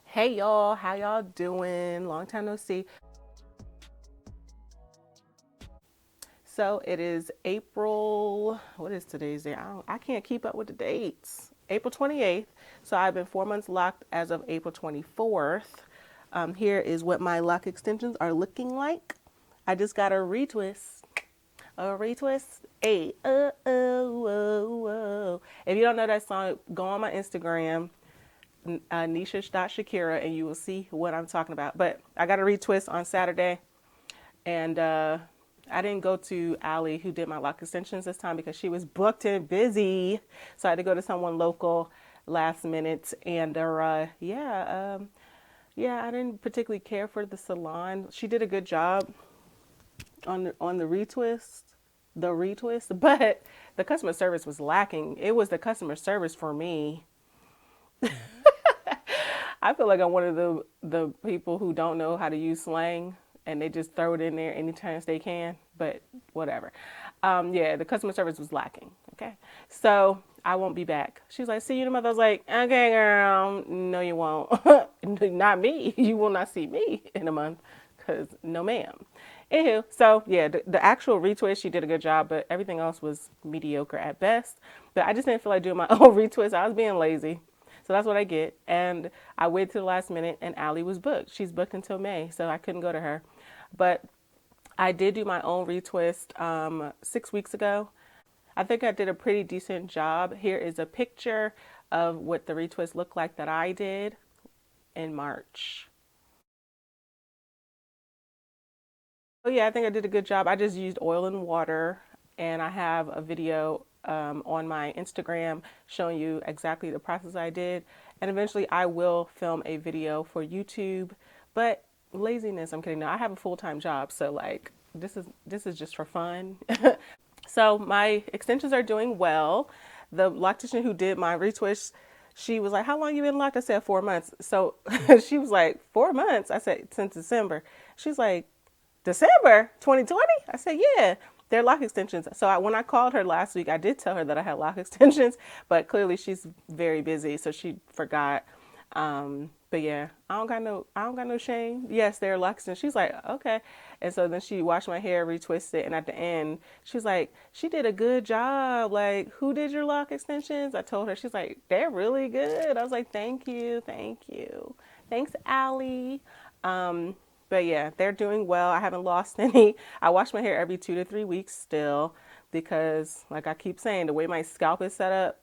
Hey y'all, how y'all doing? Long time no see. So it is April, what is today's date? I can't keep up with the dates. April 28th. So I've been 4 months locked as of April 24th. Here is what my lock extensions are looking like. I just got a retwist. A retwist. Hey, oh. If you don't know that song, go on my Instagram, Nisha.Shakira, and you will see what I'm talking about. But I got a retwist on Saturday, and I didn't go to Allie, who did my lock extensions this time, because she was booked and busy. So I had to go to someone local last minute. And yeah, I didn't particularly care for the salon. She did a good job on the retwist, but the customer service was lacking. It was the customer service for me. I feel like I'm one of the people who don't know how to use slang and they just throw it in there anytime they can. But whatever. Yeah, the customer service was lacking. Okay, so I won't be back. She's like, "See you in a month." I was like, "Okay, girl. No, you won't. Not me. You will not see me in a month, cause no, ma'am." Anywho, so yeah, the actual retwist, she did a good job, but everything else was mediocre at best. But I just didn't feel like doing my own retwist. I was being lazy. So that's what I get. And I waited to the last minute and Allie was booked. She's booked until May, so I couldn't go to her. But I did do my own retwist 6 weeks ago. I think I did a pretty decent job. Here is a picture of what the retwist looked like that I did in March. Oh yeah, I think I did a good job. I just used oil and water, and I have a video on my Instagram showing you exactly the process I did. And eventually, I will film a video for YouTube. But laziness, I'm kidding. No, I have a full-time job, so like this is just for fun. So my extensions are doing well. The loctician who did my retwist, she was like, "How long you been locked?" I said 4 months. So she was like, "4 months?" I said, "Since December." She's like, "December 2020?" I said, "Yeah, they're lock extensions." So when I called her last week, I did tell her that I had lock extensions, but clearly she's very busy, so she forgot. But yeah, I don't got no shame. Yes, they're lock extensions. She's like, "Okay," and so then she washed my hair, retwisted, and at the end, she's like, "She did a good job. Like, who did your lock extensions?" I told her. She's like, "They're really good." I was like, thank you, thanks, Allie." But yeah, they're doing well. I haven't lost any. I wash my hair every 2 to 3 weeks still because, like I keep saying, the way my scalp is set up,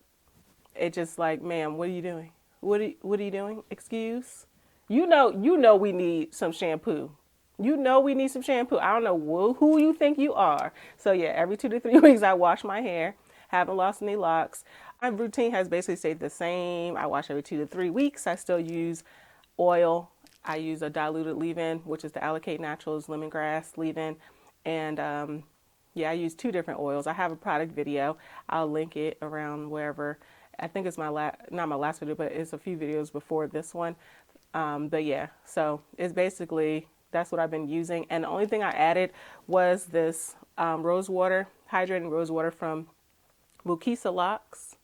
it just like, "Ma'am, what are you doing? What are you doing? Excuse? You know we need some shampoo. You know we need some shampoo. I don't know who you think you are." So yeah, every 2 to 3 weeks I wash my hair. Haven't lost any locks. My routine has basically stayed the same. I wash every 2 to 3 weeks. I still use oil. I use a diluted leave-in, which is the Allocate Naturals lemongrass leave-in, and yeah, I use two different oils. I have a product video. I'll link it around wherever. I think it's not my last video, but it's a few videos before this one. But yeah, so it's basically that's what I've been using. And the only thing I added was this rose water, hydrating rose water from Mukisa Locks.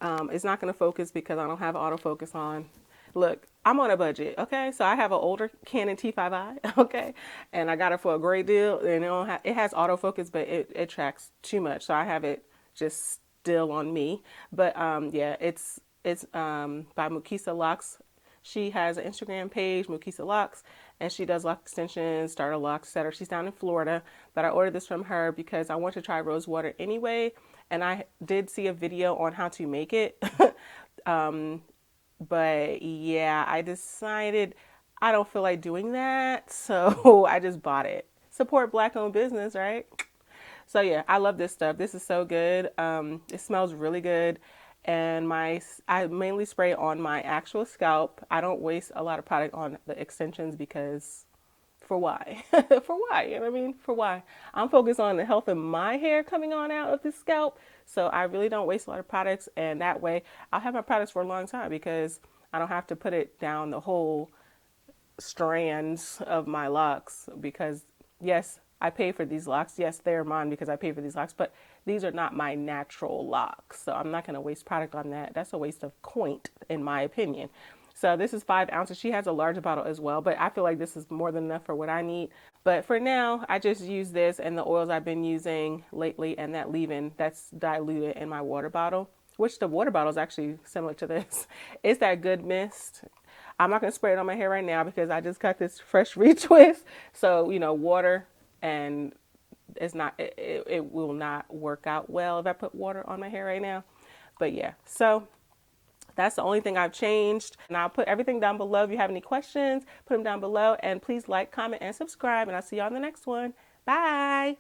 It's not going to focus because I don't have autofocus on. Look, I'm on a budget, okay? So I have an older Canon T5i, okay? And I got it for a great deal. And it has autofocus, but it tracks too much. So I have it just still on me. But yeah, it's by Mukisa Locks. She has an Instagram page, Mukisa Locks, and she does lock extensions, starter locks, etc. She's down in Florida, but I ordered this from her because I want to try rose water anyway, and I did see a video on how to make it. But yeah, I decided I don't feel like doing that, so I just bought it. Support black owned business, right? So yeah, I love this stuff. This is so good. It smells really good, and I mainly spray on my actual scalp. I don't waste a lot of product on the extensions because for why? For why? You know what I mean? For why? I'm focused on the health of my hair coming on out of the scalp, so I really don't waste a lot of products, and that way I'll have my products for a long time because I don't have to put it down the whole strands of my locks because yes, I pay for these locks. Yes, they're mine because I pay for these locks, but these are not my natural locks. So I'm not going to waste product on that. That's a waste of coin in my opinion. So this is 5 ounces. She has a larger bottle as well, but I feel like this is more than enough for what I need. But for now, I just use this and the oils I've been using lately and that leave-in that's diluted in my water bottle, which the water bottle is actually similar to this. It's that Good Mist. I'm not going to spray it on my hair right now because I just got this fresh retwist. So, water and it will not work out well if I put water on my hair right now. But yeah, so that's the only thing I've changed. And I'll put everything down below. If you have any questions, put them down below. And please like, comment, and subscribe. And I'll see you on the next one. Bye.